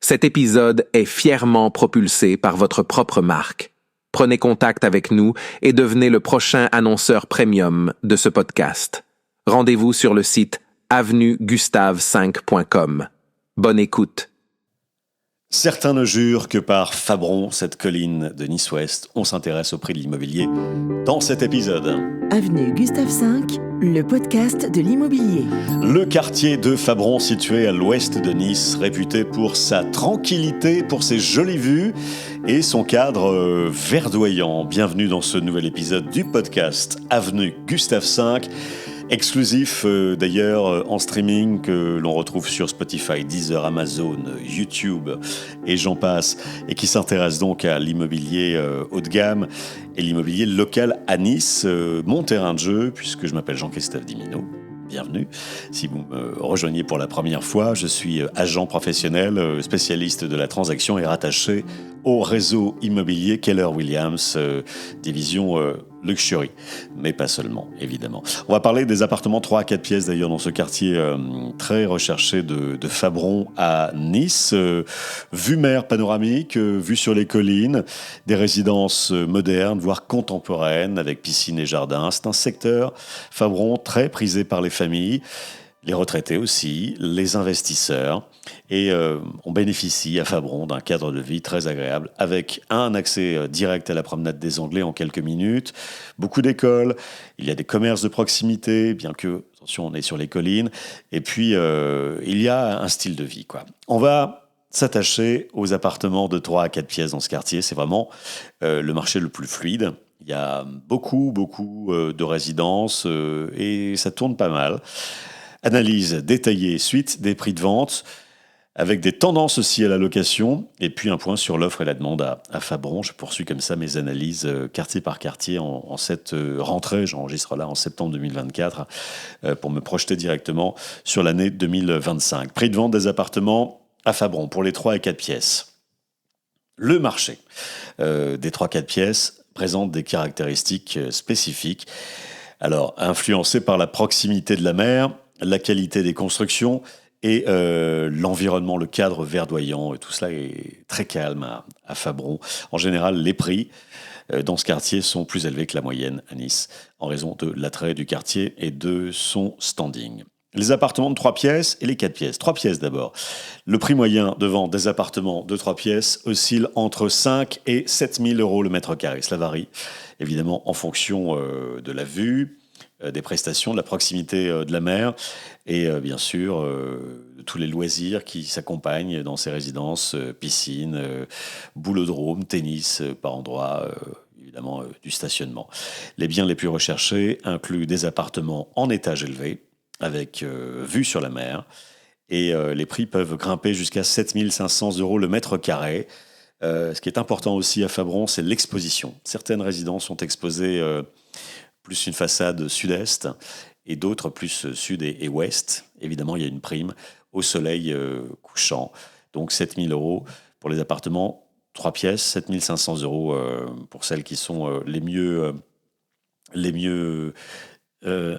Cet épisode est fièrement propulsé par votre propre marque. Prenez contact avec nous et devenez le prochain annonceur premium de ce podcast. Rendez-vous sur le site avenuegustave5.com. Bonne écoute. Certains ne jurent que par Fabron, cette colline de Nice-Ouest, on s'intéresse au prix de l'immobilier dans cet épisode. Avenue Gustave V, le podcast de l'immobilier. Le quartier de Fabron, situé à l'ouest de Nice, réputé pour sa tranquillité, pour ses jolies vues et son cadre verdoyant. Bienvenue dans ce nouvel épisode du podcast Avenue Gustave V. Exclusif d'ailleurs en streaming que l'on retrouve sur Spotify, Deezer, Amazon, YouTube et j'en passe, et qui s'intéresse donc à l'immobilier haut de gamme et l'immobilier local à Nice, mon terrain de jeu, puisque je m'appelle Jean-Christophe Dimino. Bienvenue. Si vous me rejoignez pour la première fois, je suis agent professionnel, spécialiste de la transaction et rattaché au réseau immobilier Keller Williams, division Luxury, mais pas seulement, évidemment. On va parler des appartements 3 à 4 pièces, d'ailleurs, dans ce quartier très recherché de Fabron à Nice. Vue mer panoramique, vue sur les collines, des résidences modernes, voire contemporaines, avec piscine et jardin. C'est un secteur, Fabron, très prisé par les familles, les retraités aussi, les investisseurs. Et on bénéficie à Fabron d'un cadre de vie très agréable, avec un accès direct à la promenade des Anglais en quelques minutes, beaucoup d'écoles, il y a des commerces de proximité, bien que, attention, on est sur les collines, et puis il y a un style de vie, quoi. On va s'attacher aux appartements de 3 à 4 pièces dans ce quartier, c'est vraiment le marché le plus fluide. Il y a beaucoup de résidences et ça tourne pas mal. Analyse détaillée suite des prix de vente, avec des tendances aussi à la location, et puis un point sur l'offre et la demande à Fabron. Je poursuis comme ça mes analyses quartier par quartier en cette rentrée. J'enregistre là en septembre 2024 pour me projeter directement sur l'année 2025. Prix de vente des appartements à Fabron pour les 3 et 4 pièces. Le marché des 3-4 pièces présente des caractéristiques spécifiques. Alors, influencé par la proximité de la mer, la qualité des constructions et l'environnement, le cadre verdoyant, et tout cela est très calme à Fabron. En général, les prix dans ce quartier sont plus élevés que la moyenne à Nice, en raison de l'attrait du quartier et de son standing. Les appartements de 3 pièces et les 4 pièces. 3 pièces d'abord. Le prix moyen de vente des appartements de 3 pièces oscille entre 5 et 7 000 euros le mètre carré. Cela varie évidemment en fonction de la vue, des prestations, de la proximité de la mer et bien sûr de tous les loisirs qui s'accompagnent dans ces résidences, piscine, boulodrome, tennis par endroits, évidemment du stationnement. Les biens les plus recherchés incluent des appartements en étage élevé avec vue sur la mer et les prix peuvent grimper jusqu'à 7 500 euros le mètre carré. Ce qui est important aussi à Fabron, c'est l'exposition. Certaines résidences sont exposées plus une façade sud-est et d'autres plus sud et ouest. Évidemment, il y a une prime au soleil couchant. Donc 7 000 euros pour les appartements 3 pièces, 7 500 euros pour celles qui sont les mieux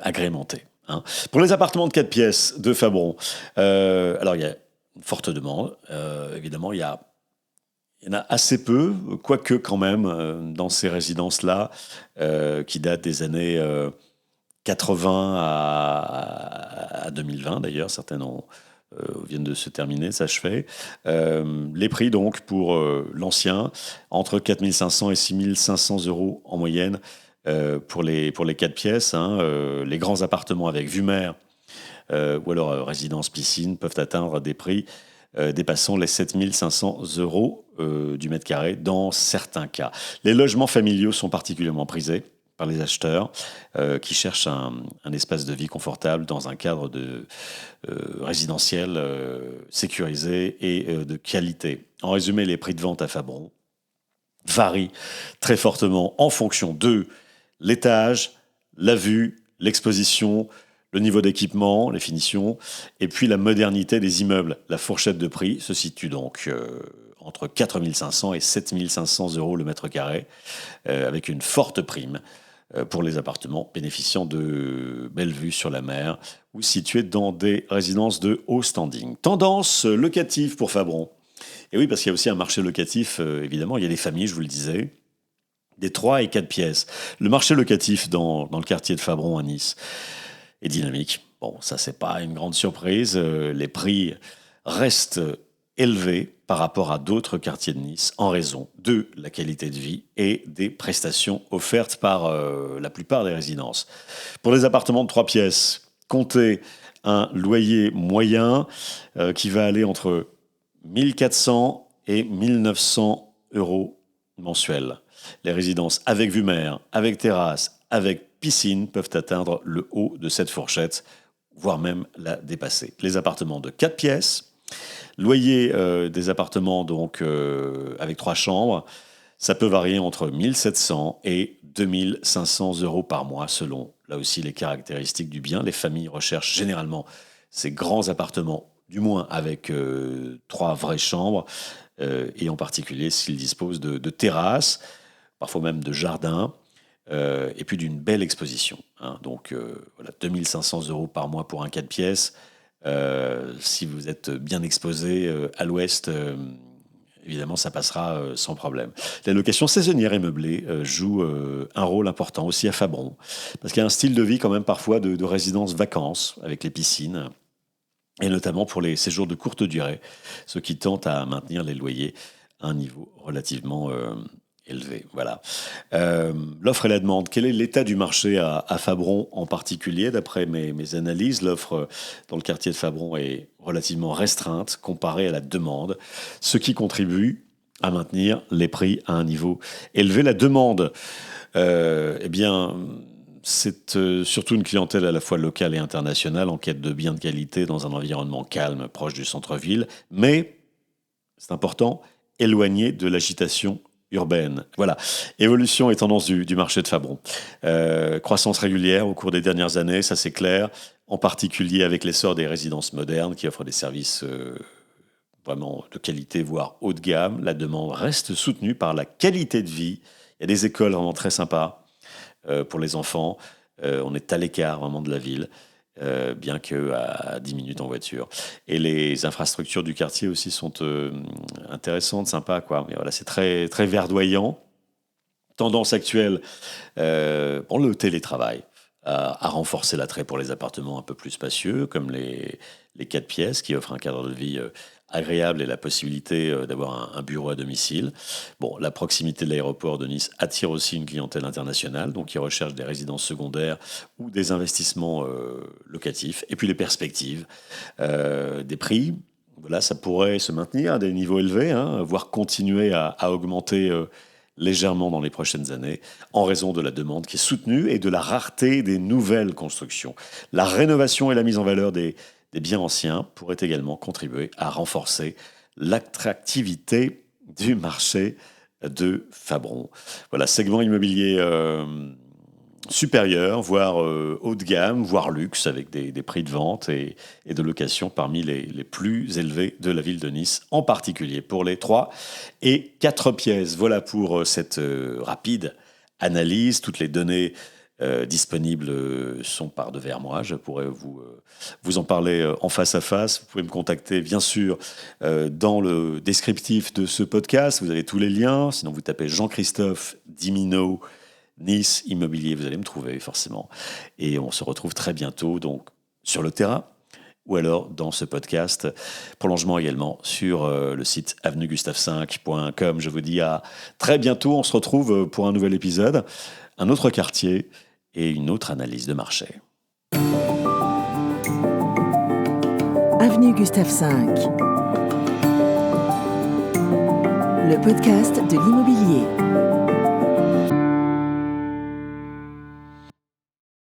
agrémentées. Hein. Pour les appartements de 4 pièces de Fabron, alors il y a une forte demande. Évidemment, il y en a assez peu, quoique quand même, dans ces résidences-là, qui datent des années 80 à 2020 d'ailleurs, certaines viennent de se terminer, s'achever. Les prix donc pour l'ancien, entre 4 500 et 6 500 euros en moyenne pour les 4 pièces. Hein, les grands appartements avec vue mer ou alors résidence piscine peuvent atteindre des prix dépassant les 7 500 euros du mètre carré dans certains cas. Les logements familiaux sont particulièrement prisés par les acheteurs qui cherchent un espace de vie confortable dans un cadre de résidentiel sécurisé et de qualité. En résumé, les prix de vente à Fabron varient très fortement en fonction de l'étage, la vue, l'exposition, le niveau d'équipement, les finitions, et puis la modernité des immeubles. La fourchette de prix se situe donc entre 4 500 et 7 500 euros le mètre carré, avec une forte prime pour les appartements bénéficiant de belles vues sur la mer ou situés dans des résidences de haut standing. Tendance locative pour Fabron. Et oui, parce qu'il y a aussi un marché locatif, évidemment, il y a des familles, je vous le disais, des 3 et 4 pièces. Le marché locatif dans le quartier de Fabron à Nice est dynamique. Bon, ça, c'est pas une grande surprise. Les prix restent élevés par rapport à d'autres quartiers de Nice en raison de la qualité de vie et des prestations offertes par la plupart des résidences. Pour les appartements de 3 pièces, comptez un loyer moyen qui va aller entre 1400 et 1900 euros mensuels. Les résidences avec vue mer, avec terrasse, avec piscine peuvent atteindre le haut de cette fourchette, voire même la dépasser. Les appartements de 4 pièces, loyer des appartements donc avec 3 chambres, ça peut varier entre 1700 et 2500 euros par mois selon, là aussi, les caractéristiques du bien. Les familles recherchent généralement ces grands appartements, du moins avec 3 vraies chambres, et en particulier s'ils disposent de terrasses, parfois même de jardins, et puis d'une belle exposition. Donc voilà, 2500 euros par mois pour un 4 pièces. Si vous êtes bien exposé à l'ouest, évidemment, ça passera sans problème. La location saisonnière et meublée joue un rôle important aussi à Fabron, parce qu'il y a un style de vie quand même parfois de résidence vacances avec les piscines, et notamment pour les séjours de courte durée, ce qui tente à maintenir les loyers à un niveau relativement élevé. Voilà. L'offre et la demande. Quel est l'état du marché à Fabron en particulier? D'après mes analyses, l'offre dans le quartier de Fabron est relativement restreinte comparée à la demande, ce qui contribue à maintenir les prix à un niveau élevé. La demande, eh bien, c'est surtout une clientèle à la fois locale et internationale en quête de biens de qualité dans un environnement calme, proche du centre-ville, mais, c'est important, éloigné de l'agitation urbaine. Voilà. Évolution et tendance du marché de Fabron. Croissance régulière au cours des dernières années, ça c'est clair, en particulier avec l'essor des résidences modernes qui offrent des services vraiment de qualité, voire haut de gamme. La demande reste soutenue par la qualité de vie. Il y a des écoles vraiment très sympas pour les enfants. On est à l'écart vraiment de la ville. Bien qu'à 10 minutes en voiture. Et les infrastructures du quartier aussi sont intéressantes, sympas, quoi. Mais voilà, c'est très, très verdoyant. Tendance actuelle, le télétravail à renforcer l'attrait pour les appartements un peu plus spacieux, comme les 4 pièces qui offrent un cadre de vie agréable et la possibilité d'avoir un bureau à domicile. Bon, la proximité de l'aéroport de Nice attire aussi une clientèle internationale, donc qui recherche des résidences secondaires ou des investissements locatifs. Et puis les perspectives des prix. Voilà, ça pourrait se maintenir à des niveaux élevés, voire continuer à augmenter légèrement dans les prochaines années, en raison de la demande qui est soutenue et de la rareté des nouvelles constructions. La rénovation et la mise en valeur des biens anciens pourraient également contribuer à renforcer l'attractivité du marché de Fabron. Voilà, segment immobilier supérieur, voire haut de gamme, voire luxe, avec des prix de vente et de location parmi les plus élevés de la ville de Nice, en particulier pour les 3 et 4 pièces. Voilà pour cette rapide analyse. Toutes les données disponibles sont par devers moi. Je pourrais vous en parler en face à face. Vous pouvez me contacter, bien sûr, dans le descriptif de ce podcast. Vous avez tous les liens. Sinon, vous tapez Jean-Christophe Dimino, Nice Immobilier, vous allez me trouver forcément. Et on se retrouve très bientôt donc sur le terrain ou alors dans ce podcast. Prolongement également sur le site avenuegustave5.com. Je vous dis à très bientôt. On se retrouve pour un nouvel épisode, un autre quartier et une autre analyse de marché. Avenue Gustave V, le podcast de l'immobilier.